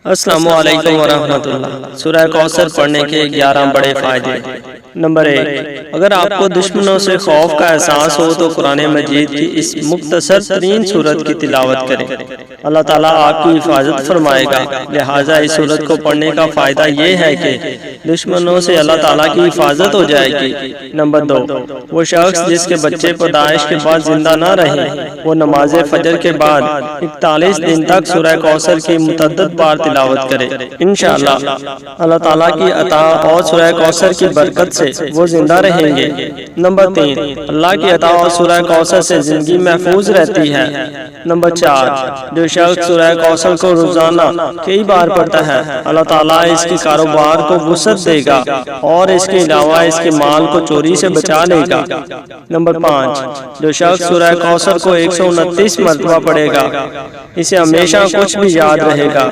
السلام علیکم ورحمۃ اللہ۔ سورہ کوثر پڑھنے کے 11 بڑے فائدے۔ نمبر 1، اگر آپ کو دشمنوں سے خوف کا احساس ہو تو قرآن مجید کی اس مختصر ترین سورت کی تلاوت کریں، اللہ تعالیٰ آپ کی حفاظت فرمائے گا۔ لہٰذا اس سورت کو پڑھنے کا فائدہ یہ ہے کہ دشمنوں سے اللہ تعالیٰ کی حفاظت ہو جائے گی۔ نمبر 2، وہ شخص جس کے بچے پیدائش کے بعد زندہ نہ رہے، وہ نماز فجر کے بعد 41 دن تک سورہ کوثر کی متعدد بار تلاوت کرے، انشاءاللہ اللہ تعالیٰ کی عطا اور سورہ کوثر کی برکت سے وہ زندہ رہیں گے۔ نمبر 3، اللہ کی عطا اور سورہ کوثر سے زندگی محفوظ رہتی ہے۔ نمبر 4، جو شخص سورہ کوثر کو روزانہ کئی بار پڑھتا ہے، اللہ تعالیٰ اس کے کاروبار کو وسعت دے گا اور اس کے علاوہ اس کے مال کو چوری سے بچا لے گا۔ نمبر 5، جو شخص سورہ کوثر کو 129 مرتبہ پڑھے گا، اسے ہمیشہ کچھ بھی یاد رہے گا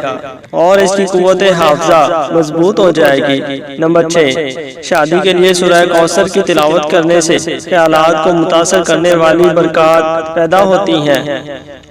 اور اس کی قوت حافظہ مضبوط ہو جائے گی۔ نمبر 6، شادی کے لیے سورہ کوثر کی تلاوت کرنے سے خیالات کو متاثر کرنے والی برکات پیدا ہوتی ہیں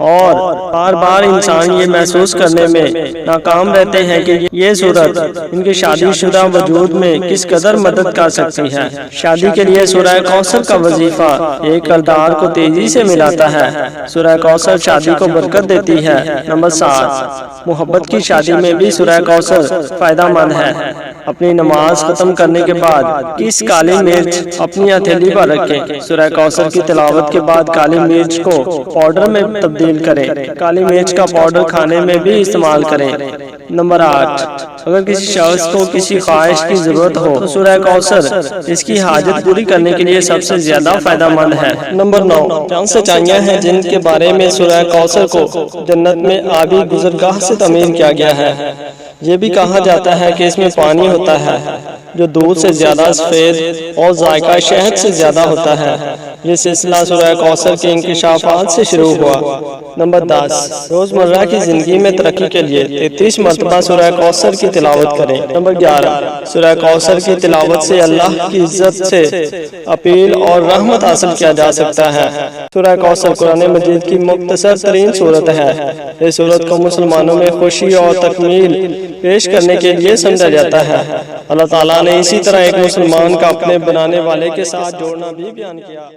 اور بار بار انسان یہ محسوس کرنے میں ناکام رہتے ہیں کہ یہ سورت ان کے شادی شدہ وجود میں کس قدر مدد کر سکتی ہے۔ شادی کے لیے سورہ کوثر کا وظیفہ ایک کردار کو تیزی سے ملاتا ہے۔ سورہ کوثر شادی کو برکت دیتی ہے۔ نمبر 7، محبت کی شادی میں بھی سورہ کوثر فائدہ مند ہے۔ اپنی نماز ختم کرنے کے بعد کس کالی مرچ اپنی ہتھیلی پر رکھیں۔ سورہ کوثر کی تلاوت کے بعد کالی مرچ کو پاؤڈر میں تبدیل کریں۔ کالی مرچ کا پاؤڈر کھانے میں بھی استعمال کریں۔ نمبر 8، اگر کسی شخص کو کسی خواہش کی ضرورت ہو تو سورہ کوثر اس کی حاجت پوری کرنے کے لیے سب سے زیادہ فائدہ مند ہے۔ نمبر 9، چند سچائیاں ہیں جن کے بارے میں سورہ کوثر کو جنت میں آبی گزرگاہ سے تعمیر کیا گیا ہے۔ یہ بھی کہا جاتا ہے کہ اس میں پانی ہوتا ہے جو دودھ سے زیادہ سفید اور ذائقہ شہد سے زیادہ ہوتا ہے۔ یہ سلسلہ سورہ کوثر کے انکشافات سے شروع ہوا۔ نمبر 10، روزمرہ کی زندگی میں ترقی کے لیے 33 مرتبہ سورہ کوثر کی تلاوت کریں۔ نمبر 11، سورہ کوثر کی تلاوت سے اللہ کی عزت سے اپیل اور رحمت حاصل کیا جا سکتا ہے۔ سورہ کوثر قرآن مجید کی مختصر ترین سورت ہے۔ اس سورت کو مسلمانوں میں خوشی اور تکمیل پیش کرنے کے لیے سمجھا جاتا ہے۔ اللہ تعالیٰ نے اسی طرح ایک مسلمان کا اپنے بنانے والے کے ساتھ جوڑنا بھی بیان کیا۔